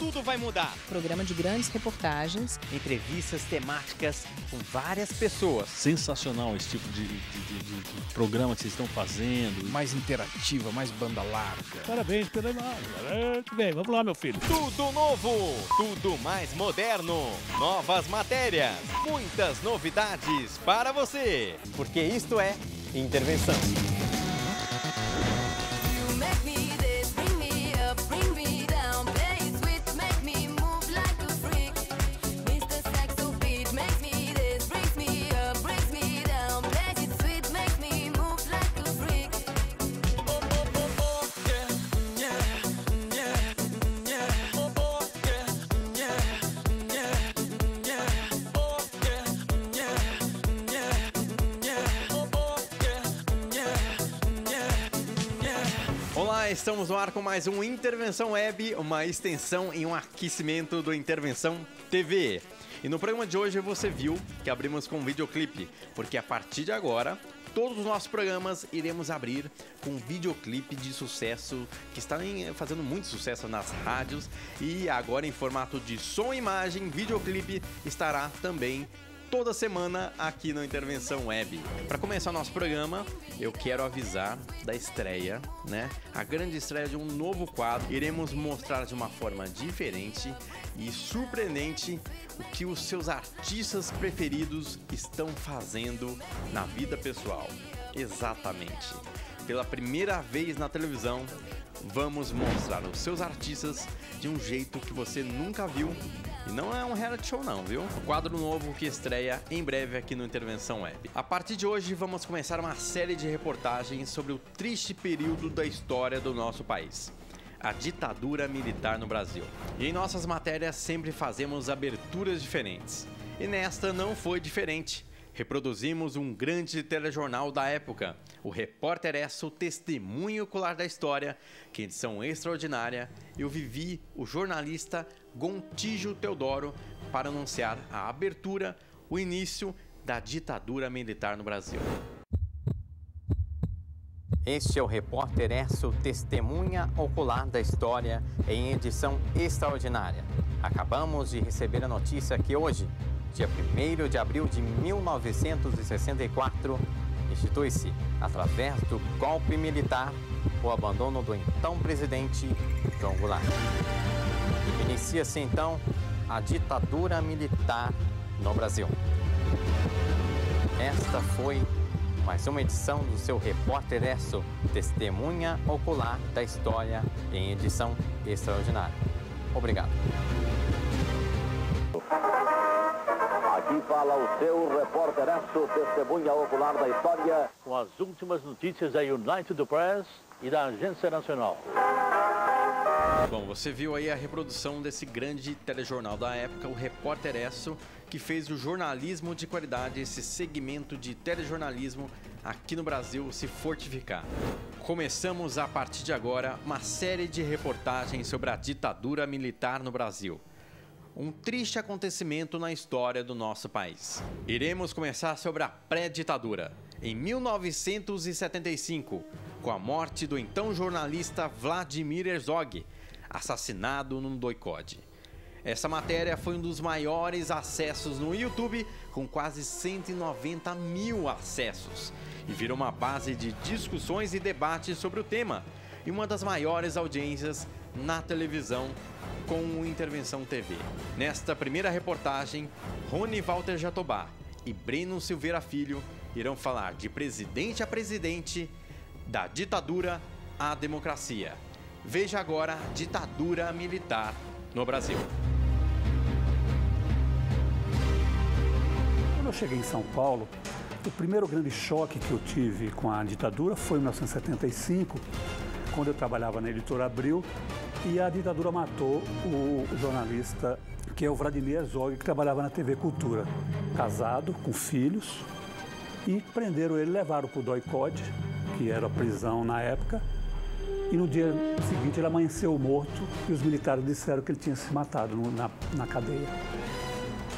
tudo vai mudar. Programa de grandes reportagens. Entrevistas temáticas com várias pessoas. Sensacional esse tipo de programa que vocês estão fazendo. Mais interativa, mais banda larga. Parabéns pela imagem. Bem, vamos lá, meu filho. Tudo novo, tudo mais moderno. Novas matérias, muitas novidades para você. Porque isto é Intervenção. Olá, estamos no ar com mais um Intervenção Web, uma extensão e um aquecimento do Intervenção TV. E no programa de hoje você viu que abrimos com um videoclipe, porque a partir de agora, todos os nossos programas iremos abrir com um videoclipe de sucesso, que está fazendo muito sucesso nas rádios, e agora em formato de som e imagem, videoclipe estará também toda semana aqui no Intervenção Web. Para começar o nosso programa, eu quero avisar da estreia, né? A grande estreia de um novo quadro. Iremos mostrar de uma forma diferente e surpreendente o que os seus artistas preferidos estão fazendo na vida pessoal. Exatamente. Pela primeira vez na televisão, vamos mostrar os seus artistas de um jeito que você nunca viu. E não é um reality show não, viu? Quadro novo que estreia em breve aqui no Intervenção Web. A partir de hoje vamos começar uma série de reportagens sobre o triste período da história do nosso país. A ditadura militar no Brasil. E em nossas matérias sempre fazemos aberturas diferentes. E nesta não foi diferente. Reproduzimos um grande telejornal da época, o Repórter Esso, testemunho ocular da história, que em edição extraordinária eu vivi o jornalista Gontijo Teodoro para anunciar a abertura, o início da ditadura militar no Brasil. Este é o Repórter Esso, testemunha ocular da história em edição extraordinária. Acabamos de receber a notícia que hoje, dia 1º de abril de 1964, institui-se, através do golpe militar, o abandono do então presidente João Goulart. Inicia-se então a ditadura militar no Brasil. Esta foi mais uma edição do seu Repórter Esso, testemunha ocular da história em edição extraordinária. Obrigado. Aqui fala o seu Repórter Esso, testemunha ocular da história. Com as últimas notícias da United Press e da Agência Nacional. Bom, você viu aí a reprodução desse grande telejornal da época, o Repórter Esso, que fez o jornalismo de qualidade, esse segmento de telejornalismo aqui no Brasil se fortificar. Começamos a partir de agora uma série de reportagens sobre a ditadura militar no Brasil. Um triste acontecimento na história do nosso país. Iremos começar sobre a pré-ditadura. Em 1975, com a morte do então jornalista Vladimir Herzog, assassinado num doicode. Essa matéria foi um dos maiores acessos no YouTube, com quase 190 mil acessos, e virou uma base de discussões e debates sobre o tema, e uma das maiores audiências na televisão com o Intervenção TV. Nesta primeira reportagem, Rony Walter Jatobá e Breno Silveira Filho irão falar de presidente a presidente, da ditadura à democracia. Veja agora a ditadura militar no Brasil. Quando eu cheguei em São Paulo, o primeiro grande choque que eu tive com a ditadura foi em 1975, quando eu trabalhava na Editora Abril, e a ditadura matou o jornalista, que é o Vladimir Herzog, que trabalhava na TV Cultura, casado, com filhos, e prenderam ele, levaram para o doicode, que era a prisão na época, e no dia seguinte ele amanheceu morto e os militares disseram que ele tinha se matado na cadeia.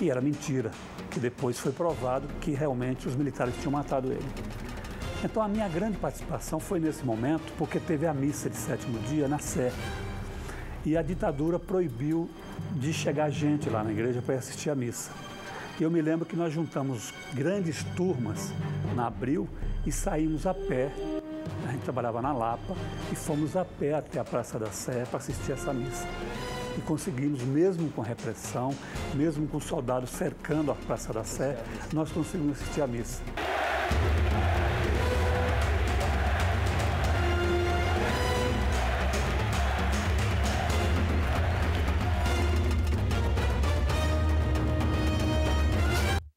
E era mentira, que depois foi provado que realmente os militares tinham matado ele. Então a minha grande participação foi nesse momento, porque teve a missa de sétimo dia na Sé. e a ditadura proibiu de chegar gente lá na igreja para assistir à missa. E eu me lembro que nós juntamos grandes turmas na Abril e saímos a pé. A gente trabalhava na Lapa e fomos a pé até a Praça da Sé para assistir essa missa. E conseguimos, mesmo com repressão, mesmo com soldados cercando a Praça da Sé, nós conseguimos assistir à missa.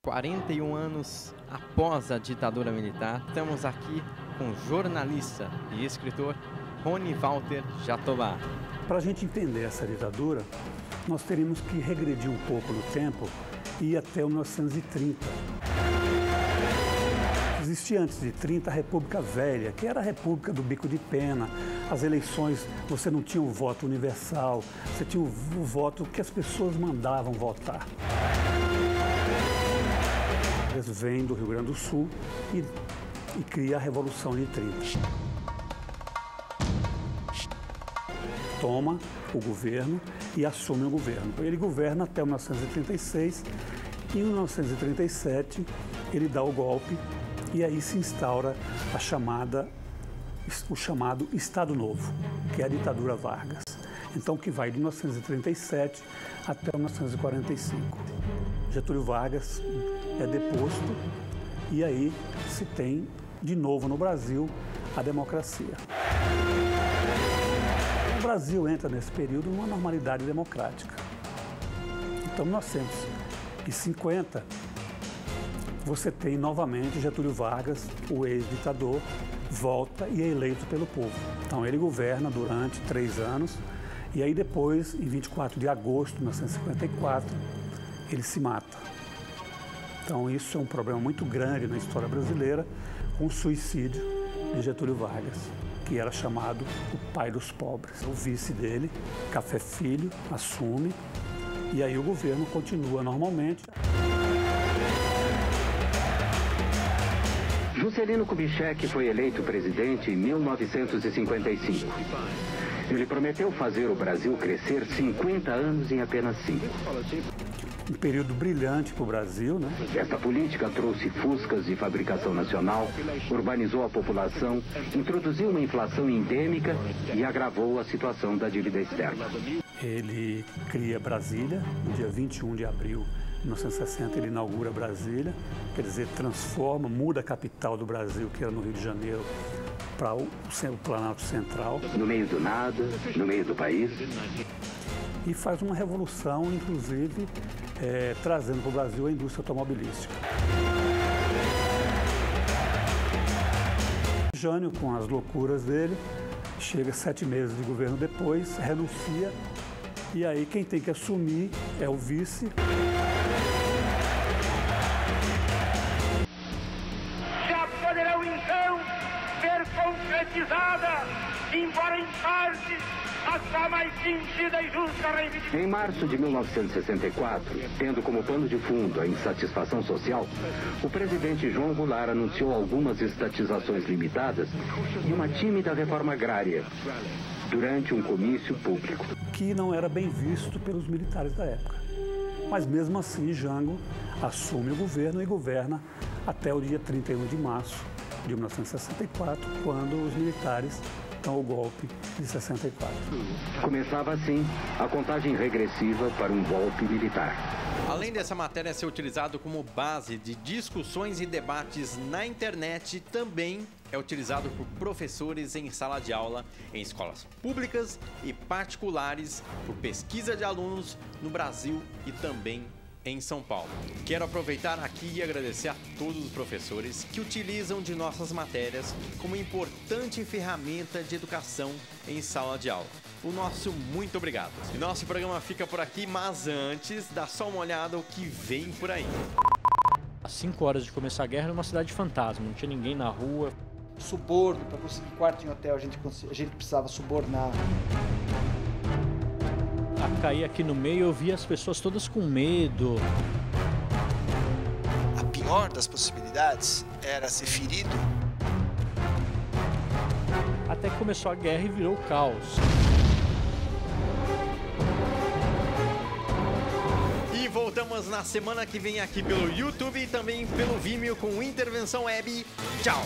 Há 41 anos após a ditadura militar, estamos aqui com o jornalista e escritor Rony Walter Jatobá. Para a gente entender essa ditadura, nós teríamos que regredir um pouco no tempo e ir até 1930. Existia antes de 30 a República Velha, que era a República do Bico de Pena. As eleições, você não tinha o voto universal, você tinha o voto que as pessoas mandavam votar. Eles vêm do Rio Grande do Sul e cria a Revolução de 30. Toma o governo e assume o governo. Ele governa até 1936 e em 1937 ele dá o golpe e aí se instaura o chamado Estado Novo, que é a ditadura Vargas. Então, que vai de 1937 até 1945. Getúlio Vargas é deposto e aí se tem de novo no Brasil a democracia. O Brasil entra nesse período numa normalidade democrática. Então, em 1950, você tem novamente Getúlio Vargas, o ex-ditador, volta e é eleito pelo povo. Então, ele governa durante 3 anos e aí depois, em 24 de agosto de 1954, ele se mata. Então, isso é um problema muito grande na história brasileira, com o suicídio de Getúlio Vargas, que era chamado o pai dos pobres. O vice dele, Café Filho, assume e aí o governo continua normalmente. Juscelino Kubitschek foi eleito presidente em 1955. Ele prometeu fazer o Brasil crescer 50 anos em apenas 5. Um período brilhante para o Brasil, né? Esta política trouxe fuscas de fabricação nacional, urbanizou a população, introduziu uma inflação endêmica e agravou a situação da dívida externa. Ele cria Brasília, no dia 21 de abril de 1960 ele inaugura Brasília, quer dizer, transforma, muda a capital do Brasil, que era no Rio de Janeiro, para o Planalto Central. No meio do nada, no meio do país. E faz uma revolução, inclusive, trazendo para o Brasil a indústria automobilística. Jânio, com as loucuras dele, chega 7 meses de governo depois, renuncia, e aí quem tem que assumir é o vice. Já poderão então ser concretizada, embora em parte, a sua mais sentida e justa reivindicação. Em março de 1964, tendo como pano de fundo a insatisfação social, o presidente João Goulart anunciou algumas estatizações limitadas e uma tímida reforma agrária durante um comício público. Que não era bem visto pelos militares da época. Mas mesmo assim, Jango assume o governo e governa até o dia 31 de março de 1964, quando os militares dão o golpe de 64. Começava assim a contagem regressiva para um golpe militar. Além dessa matéria ser utilizado como base de discussões e debates na internet, também é utilizado por professores em sala de aula, em escolas públicas e particulares, por pesquisa de alunos no Brasil e também em São Paulo. Quero aproveitar aqui e agradecer a todos os professores que utilizam de nossas matérias como importante ferramenta de educação em sala de aula. O nosso muito obrigado. E nosso programa fica por aqui, mas antes, dá só uma olhada no que vem por aí. Às 5 horas de começar a guerra era uma cidade fantasma, não tinha ninguém na rua. Suborno, para conseguir quarto em hotel, a gente precisava subornar. A cair aqui no meio, eu via as pessoas todas com medo. A pior das possibilidades era ser ferido. Até que começou a guerra e virou caos. programas na semana que vem aqui pelo YouTube e também pelo Vimeo com Intervenção Web. Tchau!